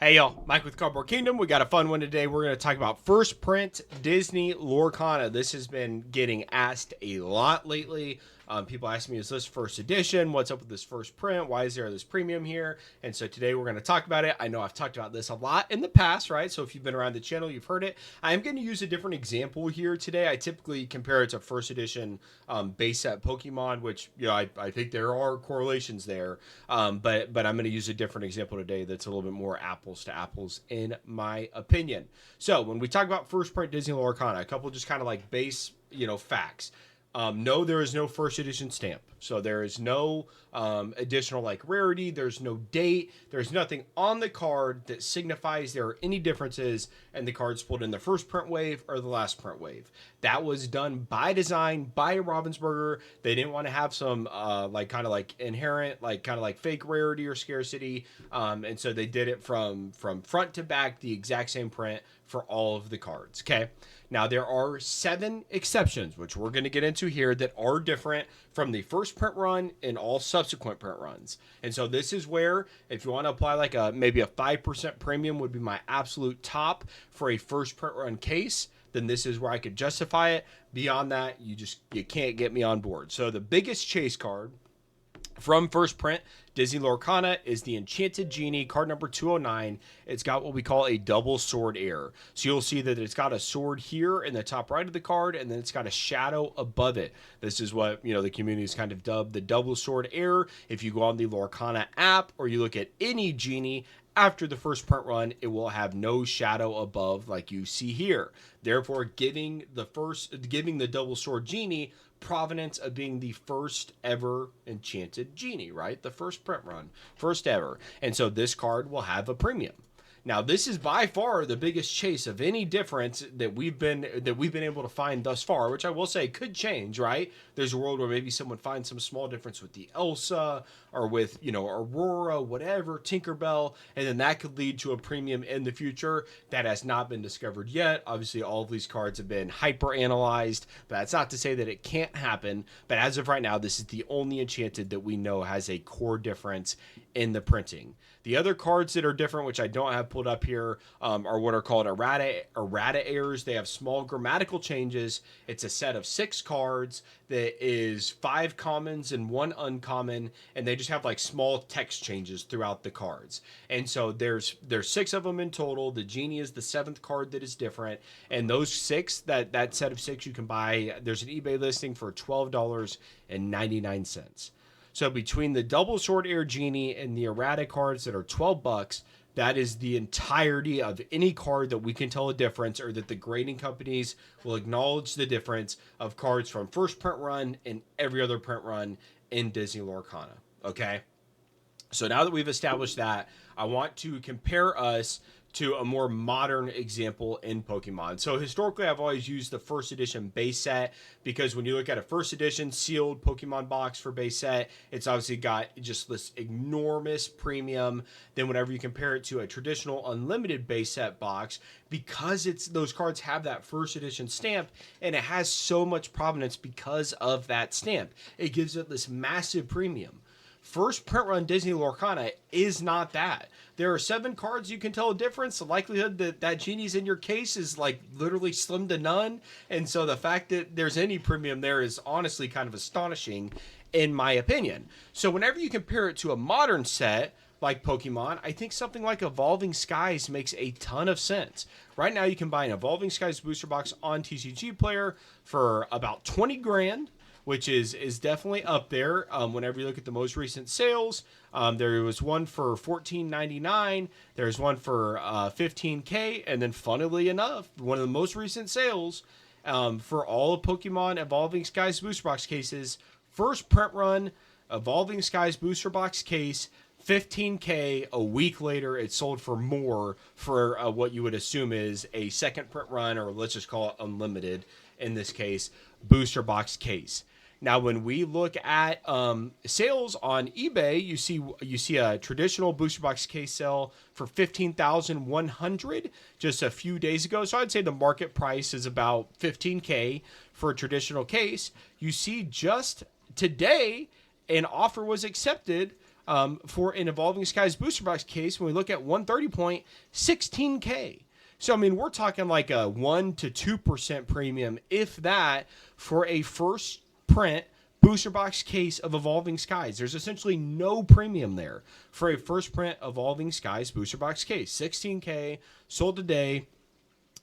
Hey y'all, Mike with Cardboard Kingdom. We got a fun one today. We're going to talk about first print Disney Lorcana. This has been getting asked a lot lately. People ask me, is this first edition? What's up with this first print? Why is there this premium here? And so today we're going to talk about it. I know I've talked about this a lot in the past, right? So if you've been around the channel, you've heard it. I'm going to use a different example here today. I typically compare it to first edition base set Pokemon, which I think there are correlations there. But I'm going to use a different example today that's a little bit more apples to apples in my opinion. So when we talk about first print Disney Lorcana, a couple just kind of like base facts. No, there is no first edition stamp. So there is no additional like rarity. There's no date. There's nothing on the card that signifies there are any differences in the cards pulled in the first print wave or the last print wave. That was done by design by Ravensburger. They didn't want to have some inherent fake rarity or scarcity. And so they did it from front to back, the exact same print for all of the cards. Okay. Now, there are 7 exceptions, which we're going to get into here, that are different from the first print run and all subsequent print runs. And so this is where, if you want to apply like maybe a 5% premium would be my absolute top for a first print run case, then this is where I could justify it. Beyond that, you can't get me on board. So the biggest chase card from first print Disney Lorcana is the Enchanted Genie, card number 209. It's got what we call a double sword heir. So you'll see that it's got a sword here in the top right of the card, and then it's got a shadow above it. This is what the community has kind of dubbed the double sword heir. If you go on the Lorcana app or you look at any genie after the first print run, it will have no shadow above like you see here. Therefore, giving the double sword genie provenance of being the first ever enchanted genie, right? The first print run, first ever. And so this card will have a premium. Now, this is by far the biggest chase of any difference that we've been able to find thus far, which I will say could change, right? There's a world where maybe someone finds some small difference with the Elsa or with, Aurora, whatever, Tinkerbell, and then that could lead to a premium in the future. That has not been discovered yet. Obviously, all of these cards have been hyper analyzed, but that's not to say that it can't happen. But as of right now, this is the only enchanted that we know has a core difference in the printing. The other cards that are different, which I don't have pulled up here, are what are called errata heirs. They have small grammatical changes. It's a set of 6 cards that is 5 commons and 1 uncommon, and they just have like small text changes throughout the cards. And so there's 6 of them in total. The genie is the 7th card that is different, and those 6, that set of 6 you can buy. There's an eBay listing for $12.99. So between the double sword heir genie and the errata cards that are $12, that is the entirety of any card that we can tell a difference, or that the grading companies will acknowledge the difference of cards from first print run and every other print run in Disney Lorcana. Okay? So now that we've established that, I want to compare us to a more modern example in Pokemon. So historically, I've always used the first edition base set, because when you look at a first edition sealed Pokemon box for base set, it's obviously got just this enormous premium. Then whenever you compare it to a traditional unlimited base set box, because those cards have that first edition stamp, and it has so much provenance because of that stamp, it gives it this massive premium. First print run Disney Lorcana is not that. There are 7 cards you can tell a difference. The likelihood that genie's in your case is like literally slim to none. And so the fact that there's any premium there is honestly kind of astonishing in my opinion. So whenever you compare it to a modern set like Pokemon, I think something like Evolving Skies makes a ton of sense. Right now you can buy an Evolving Skies booster box on TCG Player for about 20 grand. Which is definitely up there. Whenever you look at the most recent sales, there was one for $14.99. There's one for $15K, and then, funnily enough, one of the most recent sales for all of Pokemon Evolving Skies booster box cases, first print run Evolving Skies booster box case, $15K. A week later, it sold for more for what you would assume is a second print run, or let's just call it unlimited in this case, booster box case. Now, when we look at sales on eBay, you see a traditional booster box case sale for $15,100 just a few days ago. So I'd say the market price is about $15K for a traditional case. You see just today an offer was accepted for an Evolving Skies booster box case. When we look at 130 point, 16K. So, I mean, we're talking like a 1 to 2% premium, if that, for a first print booster box case of Evolving Skies. There's essentially no premium there for a first print Evolving Skies booster box case. 16K, sold today.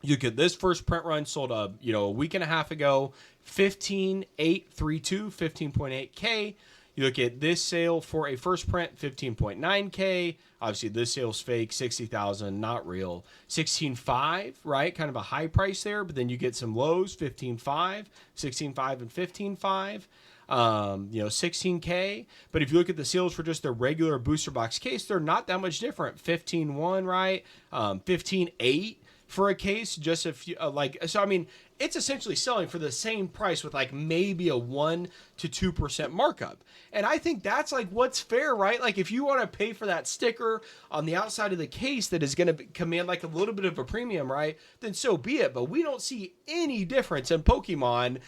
You get this first print run sold a week and a half ago, 15.832, 15.8K. You look at this sale for a first print, 15.9K. Obviously, this sale's fake, 60,000, not real. 16.5, right? Kind of a high price there, but then you get some lows, 15.5, 16.5, and 15.5. 16K. But if you look at the sales for just the regular booster box case, they're not that much different. 15.1, right? 15.8 for a case. Just a few, so I mean, it's essentially selling for the same price with like maybe a 1 to 2% markup. And I think that's like what's fair, right? Like if you want to pay for that sticker on the outside of the case that is going to command like a little bit of a premium, right? Then so be it. But we don't see any difference in Pokemon,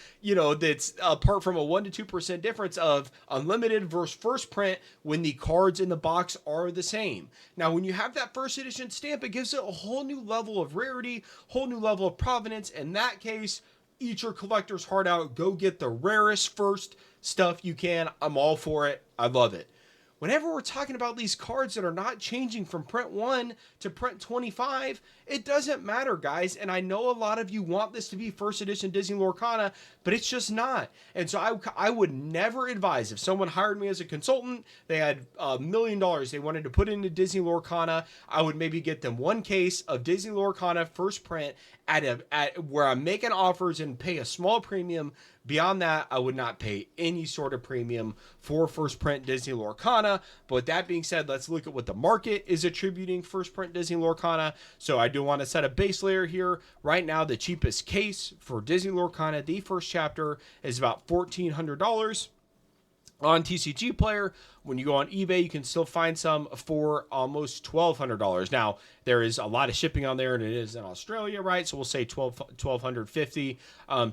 that's apart from a 1 to 2% difference of unlimited versus first print when the cards in the box are the same. Now, when you have that first edition stamp, it gives it a whole new level of rarity, whole new level of provenance. In that case, eat your collector's heart out. Go get the rarest first stuff you can. I'm all for it. I love it. Whenever we're talking about these cards that are not changing from print 1 to print 25, it doesn't matter, guys. And I know a lot of you want this to be first edition Disney Lorcana, but it's just not. And so I would never advise, if someone hired me as a consultant, they had $1 million they wanted to put into Disney Lorcana, I would maybe get them one case of Disney Lorcana first print at where I'm making offers and pay a small premium. Beyond that, I would not pay any sort of premium for first print Disney Lorcana. But with that being said, let's look at what the market is attributing first print Disney Lorcana. So I do want to set a base layer here. Right now, the cheapest case for Disney Lorcana, the first chapter, is about $1,400 on TCG Player. When you go on eBay, you can still find some for almost $1,200. Now, there is a lot of shipping on there, and it is in Australia, right? So we'll say $1,250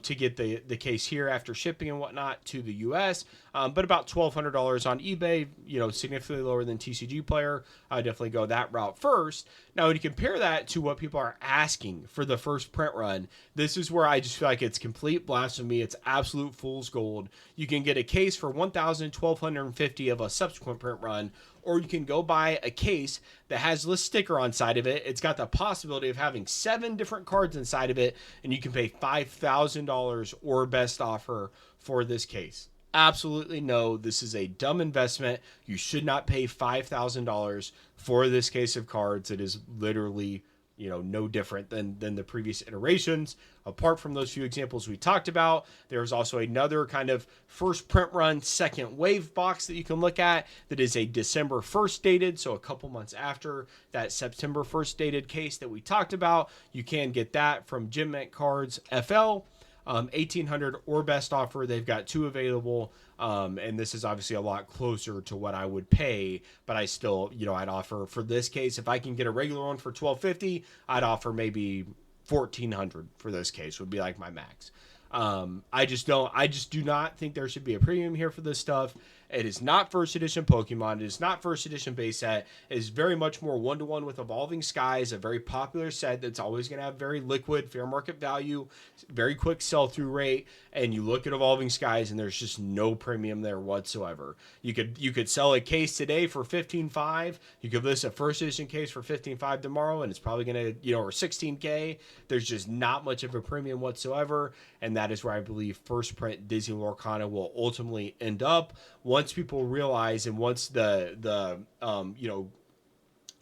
to get the case here after shipping and whatnot to the US. But about $1,200 on eBay, significantly lower than TCG Player. I definitely go that route first. Now, when you compare that to what people are asking for the first print run, this is where I just feel like it's complete blasphemy. It's absolute fool's gold. You can get a case for $1,250 of a subsequent print run, or you can go buy a case that has the sticker on side of it. It's got the possibility of having 7 different cards inside of it, and you can pay $5,000 or best offer for this case. Absolutely no, this is a dumb investment. You should not pay $5,000 for this case of cards. It is literally no different than the previous iterations. Apart from those few examples we talked about, there's also another kind of first print run second wave box that you can look at that is a December 1st dated, so a couple months after that September 1st dated case that we talked about. You can get that from Gem Mint Cards FL. 1,800 or best offer. They've got 2 available. And this is obviously a lot closer to what I would pay, but I still, I'd offer for this case, if I can get a regular one for $1,250, I'd offer maybe $1,400 for this case would be like my max. I just do not think there should be a premium here for this stuff. It is not first edition Pokemon. It is not first edition base set. It is very much more one-to-one with Evolving Skies, a very popular set that's always going to have very liquid, fair market value, very quick sell-through rate. And you look at Evolving Skies, and there's just no premium there whatsoever. You could sell a case today for $15,500. You could list a first edition case for $15,500 tomorrow, and it's probably going to, or $16K. There's just not much of a premium whatsoever. And that is where I believe first print Disney Lorcana will ultimately end up. Once people realize, and once the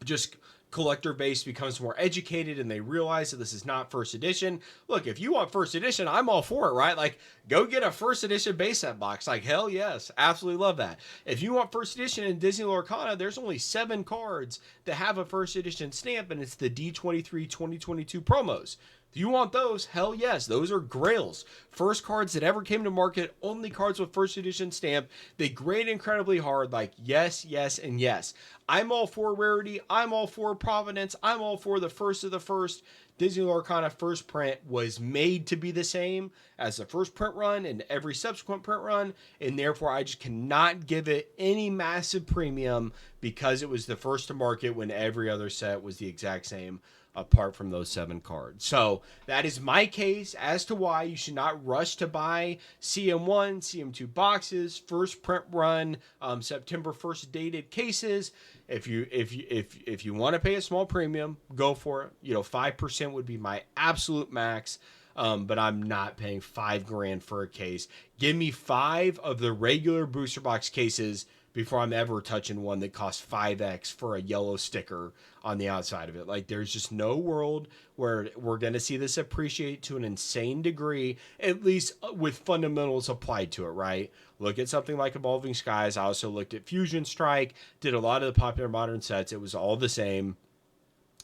just collector base becomes more educated and they realize that this is not first edition. Look, if you want first edition, I'm all for it, right? Like, go get a first edition base set box. Like, hell yes, absolutely love that. If you want first edition in Disney Lorcana, there's only 7 cards that have a first edition stamp, and it's the D23 2022 promos. Do you want those? Hell yes. Those are grails. First cards that ever came to market, only cards with first edition stamp. They grade incredibly hard. Like, yes, yes, and yes. I'm all for rarity. I'm all for provenance. I'm all for the first of the first. Disney Lorcana first print was made to be the same as the first print run and every subsequent print run, and therefore I just cannot give it any massive premium because it was the first to market when every other set was the exact same apart from those 7 cards. So that is my case as to why you should not rush to buy CM1, CM2 boxes, first print run, September 1st dated cases. If you want to pay a small premium, go for it. 5% would be my absolute max. But I'm not paying $5,000 for a case. Give me 5 of the regular booster box cases before I'm ever touching one that costs 5x for a yellow sticker on the outside of it. Like, there's just no world where we're going to see this appreciate to an insane degree, at least with fundamentals applied to it, right? Look at something like Evolving Skies. I also looked at Fusion Strike, did a lot of the popular modern sets. It was all the same.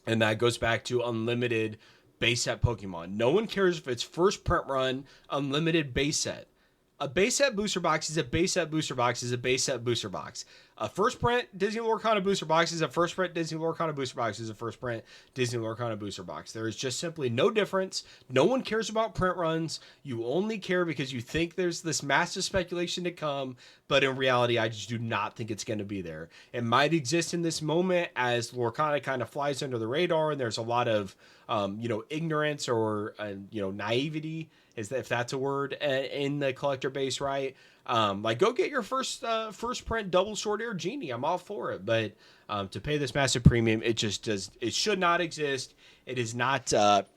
And that goes back to unlimited base set Pokemon. No one cares if it's first print run, unlimited base set. A base set booster box is a base set booster box is a base set booster box. A first print Disney Lorcana booster box is a first print Disney Lorcana booster box is a first print Disney Lorcana booster box. There is just simply no difference. No one cares about print runs. You only care because you think there's this massive speculation to come, but in reality, I just do not think it's going to be there. It might exist in this moment as Lorcana kind of flies under the radar, and there's a lot of ignorance or naivety, if that's a word, in the collector base, right? Like, go get your first print double short air genie. I'm all for it, but to pay this massive premium, it should not exist. It is not.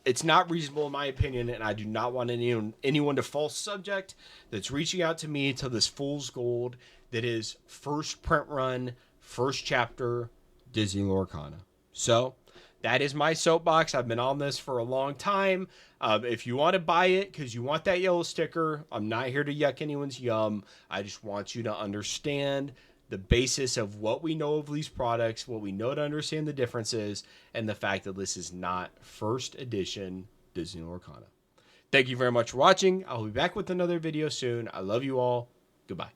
It's not reasonable in my opinion, and I do not want anyone to fall subject that's reaching out to me to this fool's gold that is first print run, first chapter Disney Lorcana. So that is my soapbox. I've been on this for a long time. If you want to buy it because you want that yellow sticker, I'm not here to yuck anyone's yum. I just want you to understand the basis of what we know of these products, what we know to understand the differences, and the fact that this is not first edition Disney Lorcana. Thank you very much for watching. I'll be back with another video soon. I love you all. Goodbye.